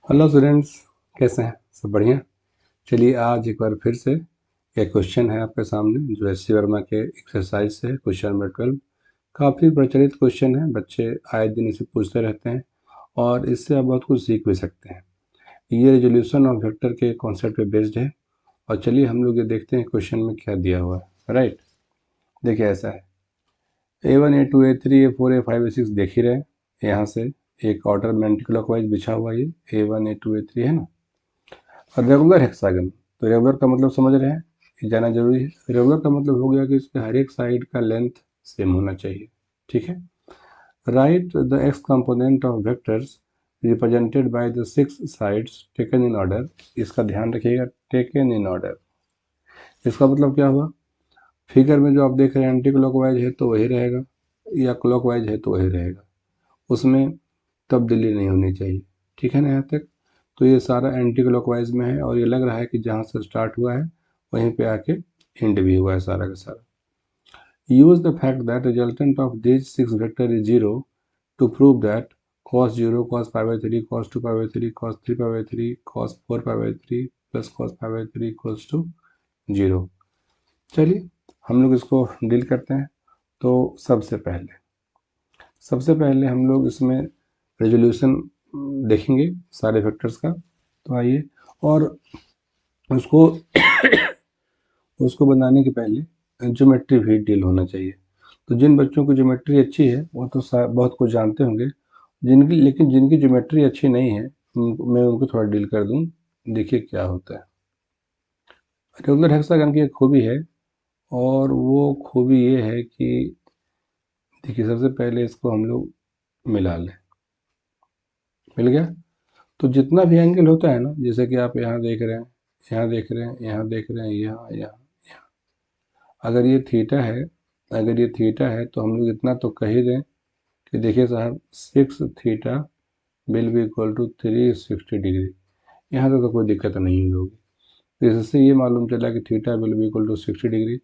Hello students, कैसे हैं? सब बढ़िया। चलिए आज एक बार फिर से एक क्वेश्चन है आपके सामने जो एस सी वर्मा के एक्सरसाइज से है, क्वेश्चन नंबर 12। काफ़ी प्रचलित क्वेश्चन है, बच्चे आए दिन इसे पूछते रहते हैं और इससे आप बहुत कुछ सीख भी सकते हैं। ये रेजोल्यूशन ऑफ वेक्टर के कॉन्सेप्ट पे बेस्ड है। और चलिए हम लोग ये देखते हैं क्वेश्चन में क्या दिया हुआ है। राइट, देखिए ऐसा है, A1 A2 A3 A4 A5 A6 देख ही रहे हैं। यहाँ से एक ऑर्डर में एंटी क्लॉकवाइज बिछा हुआ ये A1 A2 A3 है ना। और रेगुलर हेक्सागन, तो रेगुलर का मतलब समझ रहे हैं, ये जाना जरूरी है। रेगुलर का मतलब हो गया कि इसके हर एक साइड का लेंथ सेम होना चाहिए। ठीक है। Right the x component of vectors represented by the 6 sides taken in order. इसका ध्यान रखिएगा, टेकन इन ऑर्डर। इसका मतलब क्या हुआ, फिगर में जो आप देख रहे हैं एंटी क्लॉकवाइज है तो वही रहेगा, या क्लॉकवाइज है तो वही रहेगा, उसमें तब्दीली नहीं होनी चाहिए। ठीक है ना यहाँ तक। तो ये सारा एंटी क्लॉकवाइज में है और ये लग रहा है कि जहाँ से स्टार्ट हुआ है वहीं पे आके एंड भी हुआ है सारा का सारा। Use the fact that resultant of this 6 vector is 0 to prove that cos 0 cos pi by 3 cos 2 pi by 3 cos 3 pi by 3 cos 4 pi by 3 plus cos pi by 3 equals to 0। चलिए हम लोग इसको deal करते हैं। तो सबसे पहले हम लोग इसमें रेजोल्यूशन देखेंगे सारे फैक्टर्स का। तो आइए, और उसको उसको बनाने के पहले ज्योमेट्री भी डील होना चाहिए। तो जिन बच्चों की ज्योमेट्री अच्छी है वो तो बहुत कुछ जानते होंगे, जिनकी ज्योमेट्री अच्छी नहीं है मैं उनको थोड़ा डील कर दूं। देखिए क्या होता है। रेगुलर हेक्सागन की एक खूबी है, और वो खूबी ये है कि देखिए सबसे पहले इसको हम लोग मिला लें। मिल गया। तो जितना भी एंगल होता है ना, जैसे कि आप यहाँ देख रहे हैं, यहाँ देख रहे हैं, यहाँ देख रहे हैं, यहाँ यहाँ यहाँ, अगर ये थीटा है, अगर ये थीटा है तो हम लोग इतना तो कह ही दें कि देखिए साहब 6 theta will be equal to 360 degree. यहाँ तक तो कोई दिक्कत नहीं हुई होगी। तो इससे ये मालूम चला कि theta will be equal to 60 degree.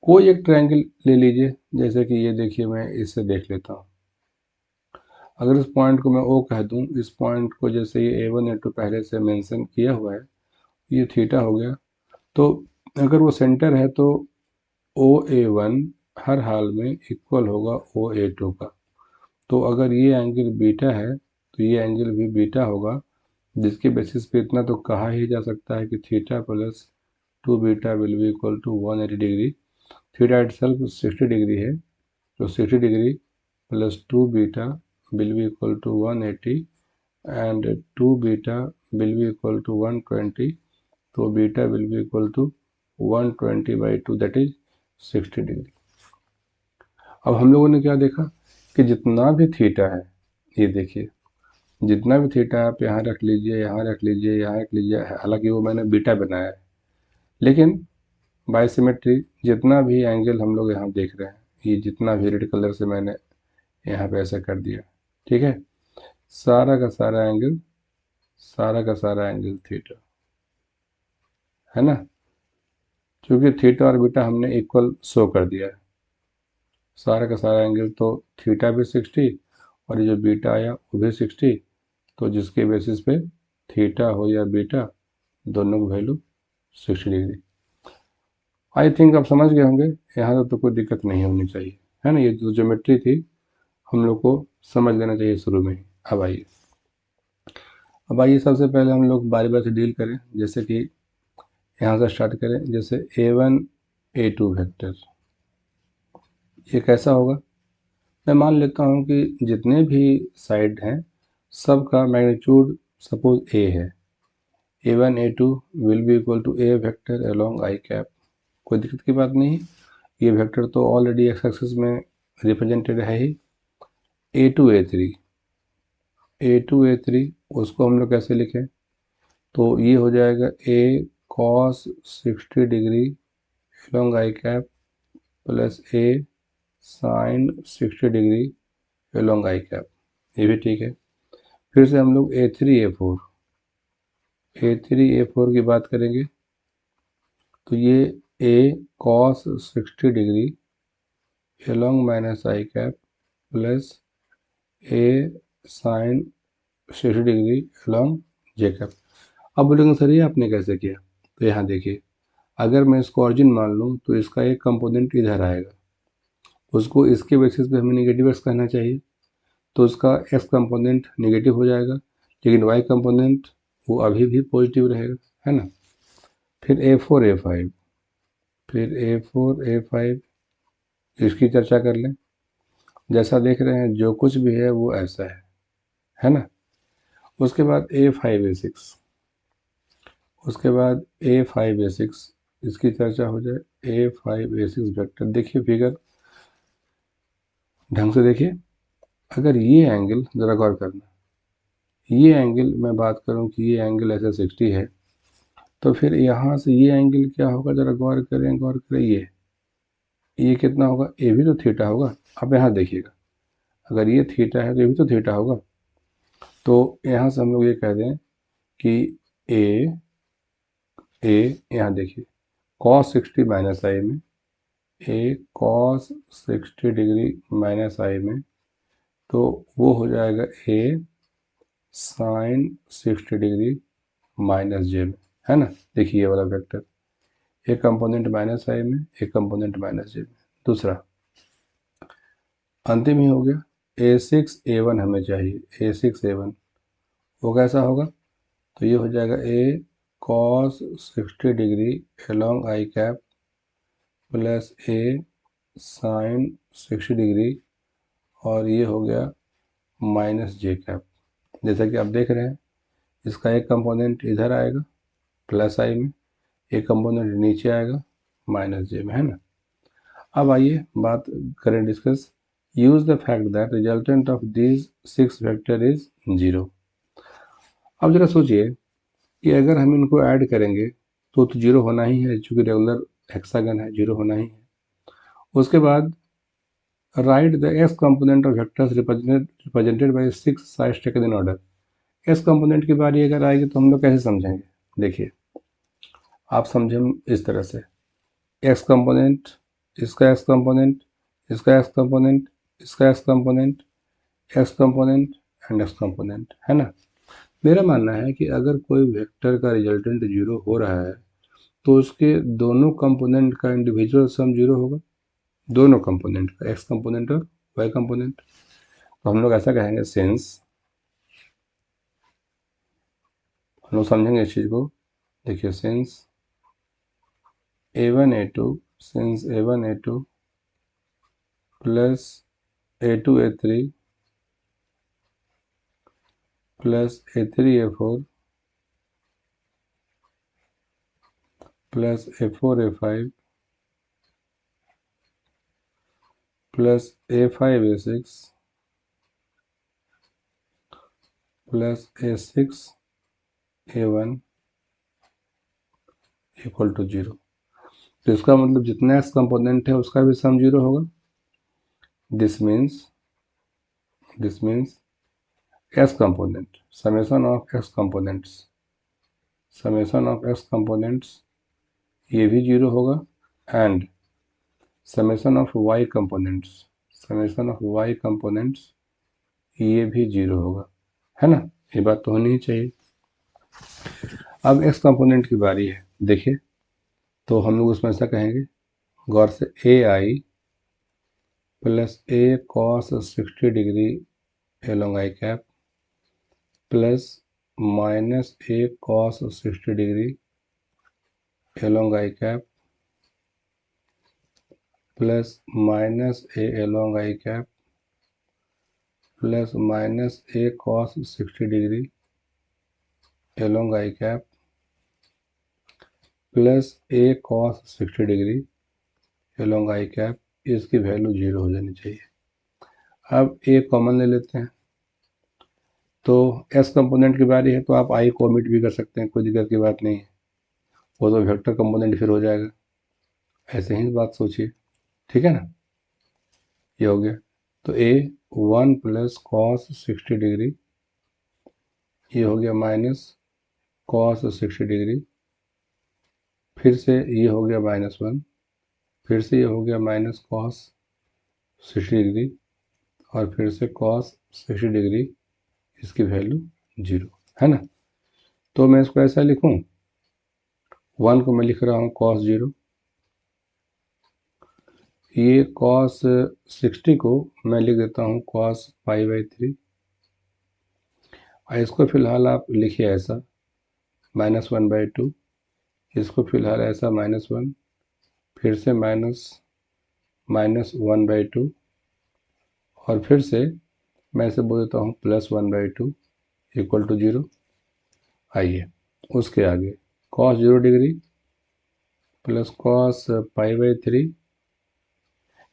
कोई एक ट्रायंगल ले लीजिए, जैसे कि ये देखिए, मैं इससे देख लेता हूँ। अगर इस पॉइंट को मैं ओ कह दूँ, इस पॉइंट को जैसे ये A1 A2 पहले से मेंशन किया हुआ है, ये थीटा हो गया। तो अगर वो सेंटर है तो OA1 हर हाल में इक्वल होगा OA2 का। तो अगर ये एंगल बीटा है तो ये एंगल भी बीटा होगा, जिसके बेसिस पे इतना तो कहा ही जा सकता है कि theta plus 2 beta will be equal to 180 degree. Theta itself 60 degree है, तो 60 degree plus 2 beta will be equal to 180 and 2 beta will be equal to 120। तो beta will be equal to 120/2 that is 60 degree. अब हम लोगों ने क्या देखा कि जितना भी थीटा है, ये देखिए जितना भी थीटा आप यहाँ रख लीजिए, यहाँ रख लीजिए, यहाँ रख लीजिए, हालांकि वो मैंने बीटा बनाया है, लेकिन बाय सिमेट्री जितना भी एंगल हम लोग यहाँ देख रहे हैं, ये जितना भी रेड कलर से मैंने यहाँ पे ऐसा कर दिया, ठीक है, सारा का सारा एंगल, सारा का सारा एंगल थीटा है ना। क्योंकि थीटा और बीटा हमने इक्वल शो कर दिया है, सारा का सारा एंगल, तो थीटा भी 60 और ये जो बीटा आया वो भी 60। तो जिसके बेसिस पे थीटा हो या बीटा, दोनों की वैल्यू 60 डिग्री। आई थिंक आप समझ गए होंगे, यहाँ तक तो कोई दिक्कत नहीं होनी चाहिए, है ना। ये जो ज्योमेट्री थी हम लोग को समझ लेना चाहिए शुरू में ही। अब आइए सबसे पहले हम लोग बारी बारी से डील करें। जैसे कि यहाँ से स्टार्ट करें, जैसे A1 A2 वेक्टर, ये कैसा होगा। मैं मान लेता हूँ कि जितने भी साइड हैं सबका मैग्नीट्यूड सपोज A है। A1 A2 will be equal to A vector along I cap. कोई दिक्कत की बात नहीं, ये वेक्टर तो ऑलरेडी एक्स एक्सिस में रिप्रेजेंटेड है ही। A2 A3 उसको हम लोग कैसे लिखें, तो ये हो जाएगा A cos 60 degree along I cap plus A sin 60 degree along I cap. ये भी ठीक है। फिर से हम लोग A3 A4 की बात करेंगे, तो ये A cos 60 degree along minus I cap plus A sin 60 degree along J cap. अब बोलेंगे सर ये आपने कैसे किया? तो यहाँ देखिए, अगर मैं इसको ऑरिजिन मान लूँ तो इसका एक कंपोनेंट इधर आएगा, उसको इसके बेसिस पे हमें नेगेटिव एक्स कहना चाहिए, तो उसका एक्स कंपोनेंट नेगेटिव हो जाएगा, लेकिन वाई कंपोनेंट वो अभी भी पॉजिटिव रहेगा, है ना। फिर A4 A5, फिर A4 A5, इसकी चर्चा कर लें। जैसा देख रहे हैं जो कुछ भी है वो ऐसा है ना। उसके बाद A5 A6, उसके बाद A5 A6, इसकी चर्चा हो जाए। A5 A6 वेक्टर, देखिए फिगर ढंग से देखिए। अगर ये एंगल ज़रा गौर करना, ये एंगल मैं बात करूं कि ये एंगल ऐसे 60 है, तो फिर यहाँ से ये एंगल क्या होगा, ज़रा गौर करें, गौर करें। ये कितना होगा? ये भी तो थीटा होगा। अब यहाँ देखिएगा, अगर ये थीटा है तो ये भी तो थीटा होगा। तो यहाँ से हम लोग ये कह दें कि ए यहाँ देखिए cos 60 माइनस आई में, ए cos 60 डिग्री माइनस आई में, तो वो हो जाएगा ए साइन 60 डिग्री माइनस जे में, है ना। देखिए ये वाला वेक्टर, एक कंपोनेंट माइनस आई में, एक कंपोनेंट माइनस जे में। दूसरा अंतिम ही हो गया, A6 A1 हमें चाहिए, A6 A1 वो कैसा होगा? तो ये हो जाएगा ए cos 60 डिग्री along आई कैप प्लस ए साइन 60 डिग्री, और ये हो गया माइनस जे कैप। जैसा कि आप देख रहे हैं, इसका एक कंपोनेंट इधर आएगा प्लस आई में, एक कंपोनेंट नीचे आएगा माइनस जे में, है ना। अब आइए बात करें, discuss. Use the fact that resultant of this 6 vector is 0। अब जरा सोचिए कि अगर हम इनको ऐड करेंगे तो 0 होना ही है, चूँकि रेगुलर हेक्सागन है, 0 होना ही है। उसके बाद right the x component of vectors represented by 6 sides taken in order. X component की बारी अगर आएगी तो हम लोग कैसे समझेंगे? देखिए आप समझें इस तरह से, एक्स कंपोनेंट, इसका एक्स कंपोनेंट, इसका एक्स कंपोनेंट, इसका x component, x component and x component, है ना। मेरा मानना है कि अगर कोई वेक्टर का रिजल्टेंट 0 हो रहा है तो उसके दोनों कंपोनेंट का इंडिविजुअल सम 0 होगा, दोनों कंपोनेंट का, एक्स कंपोनेंट और वाई कंपोनेंट। तो हम लोग ऐसा कहेंगे, सिंस, हम लोग समझेंगे इस चीज़ को। देखिए since A1 A2, since A1 A2 plus A2 A3 plus A3 A4 plus A4 A5 plus A5 A6 plus A6 A1 equal to 0। तो इसका मतलब जितना एक्स कंपोनेंट है उसका भी सम 0 होगा। This means x component, summation of x components, summation of x components ये भी 0 होगा, and summation of y components, summation of y components ये भी 0 होगा, है ना। ये बात तो होनी ही चाहिए। अब एक्स कंपोनेंट की बारी है, देखिए तो हम लोग उसमें ऐसा कहेंगे, गौर से, ए आई प्लस ए कॉस 60 डिग्री एलोंग आई कैप प्लस माइनस ए कॉस 60 डिग्री एलोंग आई कैप प्लस माइनस ए एलोंग आई कैप प्लस माइनस ए कॉस 60 डिग्री एलोंग आई कैप प्लस ए कॉस 60 डिग्री एलोंग आई कैप, इसकी वैल्यू 0 हो जानी चाहिए। अब ए कॉमन ले लेते हैं, तो एस कंपोनेंट की बारी है, तो आप आई को ओमिट भी कर सकते हैं, कोई दिक्कत की बात नहीं है, वो तो वेक्टर कंपोनेंट फिर हो जाएगा। ऐसे ही बात सोचिए, ठीक है ना। ये हो गया, तो ए 1 प्लस कॉस 60 डिग्री, ये हो गया माइनस कॉस 60 डिग्री, फिर से ये हो गया -1, फिर से ये हो गया माइनस कॉस 60 डिग्री, और फिर से कॉस 60 डिग्री, इसकी वैल्यू 0, है ना। तो मैं इसको ऐसा लिखूं, 1 को मैं लिख रहा हूँ cos 0, ये cos 60 को मैं लिख देता हूँ cos π/3, और इसको फिलहाल आप लिखिए ऐसा -1/2, इसको फिलहाल ऐसा -1, फिर से -1/2, और फिर से मैं इसे बोल देता हूँ +1/2 इक्वल टू 0। आइए उसके आगे cos 0 डिग्री प्लस cos π/3,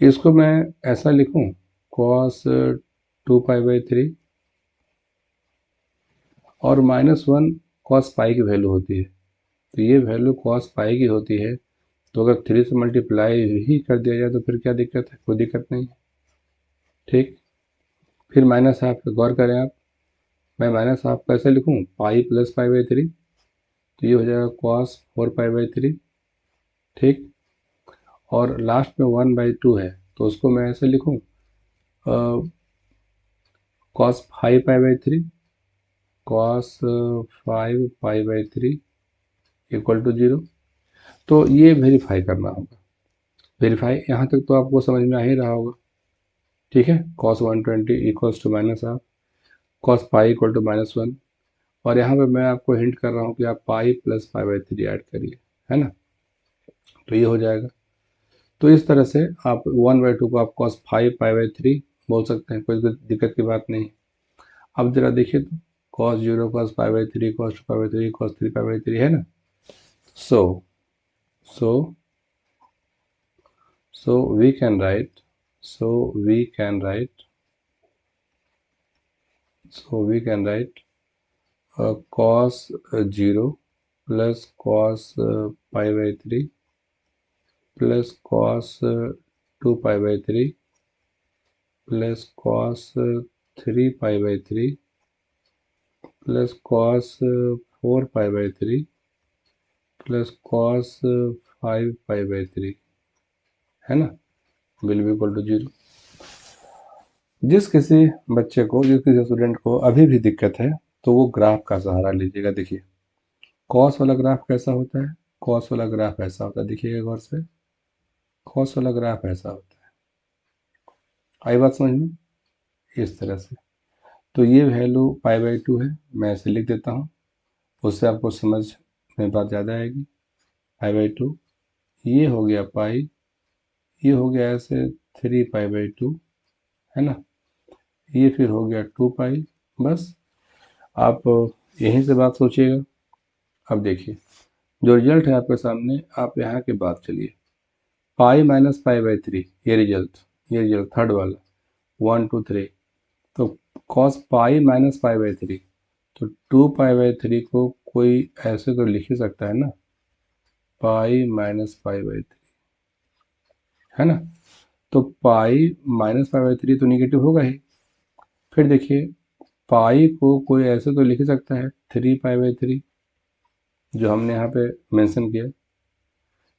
इसको मैं ऐसा लिखूं cos 2π/3, और -1 cos π की वैल्यू होती है, तो ये वैल्यू cos π की होती है, तो अगर 3 से मल्टीप्लाई ही कर दिया जाए तो फिर क्या दिक्कत है, कोई दिक्कत नहीं है। ठीक, फिर माइनस हाफ पे गौर करें आप, मैं माइनस हाफ कैसे लिखूं, पाई प्लस π/3, तो ये हो जाएगा cos 4π/3। ठीक, और लास्ट में 1/2 है, तो उसको मैं ऐसे लिखूं cos 5π/3, cos 5π/3 इक्वल टू 0। तो ये वेरीफाई करना होगा, वेरीफाई यहाँ तक तो आपको समझ में आ ही रहा होगा। ठीक है, cos 120 equals to minus half, cos pi equal to -1, और यहाँ पे मैं आपको हिंट कर रहा हूँ कि आप पाई प्लस π/3 ऐड करिए, है ना, तो ये हो जाएगा। तो इस तरह से आप 1/2 को आप cos 5π/3 बोल सकते हैं, कोई दिक्कत की बात नहीं। अब जरा देखिए तो cos 0 cos π/3 cos 2π/3 cos 3π/3 है ना। so so so we can write so we can write cos 0 plus cos π/3 plus cos 2π/3 plus cos 3π/3 plus cos 4π/3 plus cos 5π/3, है ना, विल बी इक्वल टू 0। जिस किसी बच्चे को, जिस किसी स्टूडेंट को अभी भी दिक्कत है, तो वो ग्राफ का सहारा लीजिएगा। देखिए कॉस वाला ग्राफ कैसा होता है, कॉस वाला ग्राफ ऐसा होता है, देखिएगा गौर से, कॉस वाला ग्राफ ऐसा होता है। आई बात समझ में, इस तरह से। तो ये वैल्यू π/2 है, मैं ऐसे लिख देता हूँ, उससे आपको समझ में बात ज़्यादा आएगी। π/2, ये हो गया पाई, ये हो गया ऐसे 3π/2, है ना, ये फिर हो गया 2π। बस आप यहीं से बात सोचिएगा। अब देखिए जो रिजल्ट है आपके सामने, आप यहाँ की बात चलिए, पाई माइनस π/3, ये रिजल्ट थर्ड वाला 1 2 3, तो cos पाई माइनस π/3, तो 2π/3 को कोई ऐसे तो लिख ही सकता है ना, पाई माइनस π/3, है ना, तो पाई माइनस π/3 तो निगेटिव होगा ही। फिर देखिए पाई को कोई ऐसे तो लिख ही सकता है 3π/3, जो हमने यहाँ पे मेंशन किया।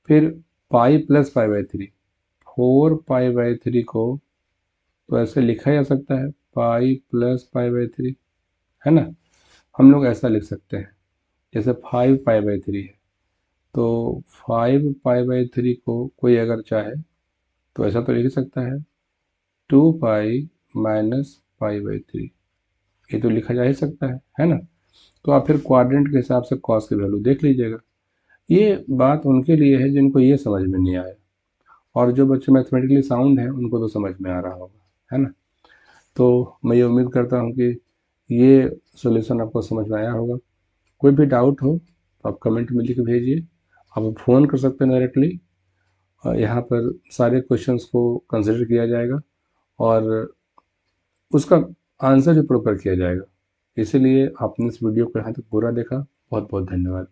फिर पाई प्लस π/3, 4π/3 को तो ऐसे लिखा जा सकता है पाई प्लस π/3, है ना, हम लोग ऐसा लिख सकते हैं जैसे 5π/3 है, तो 5π/3 को कोई अगर चाहे तो ऐसा तो लिख सकता है 2π माइनस π/3, ये तो लिखा जा ही सकता है ना। तो आप फिर क्वाड्रेंट के हिसाब से कॉस की वैल्यू देख लीजिएगा। ये बात उनके लिए है जिनको ये समझ में नहीं आया, और जो बच्चे मैथमेटिकली साउंड हैं उनको तो समझ में आ रहा होगा, है ना। तो मैं ये उम्मीद करता हूँ कि ये सॉल्यूशन आपको समझ में आया होगा। कोई भी डाउट हो तो आप कमेंट में लिख भेजिए, आप फ़ोन कर सकते हैं डायरेक्टली, यहाँ पर सारे क्वेश्चंस को कंसिडर किया जाएगा और उसका आंसर भी प्रॉपर किया जाएगा। इसीलिए आपने इस वीडियो को यहाँ तक पूरा देखा, बहुत बहुत धन्यवाद।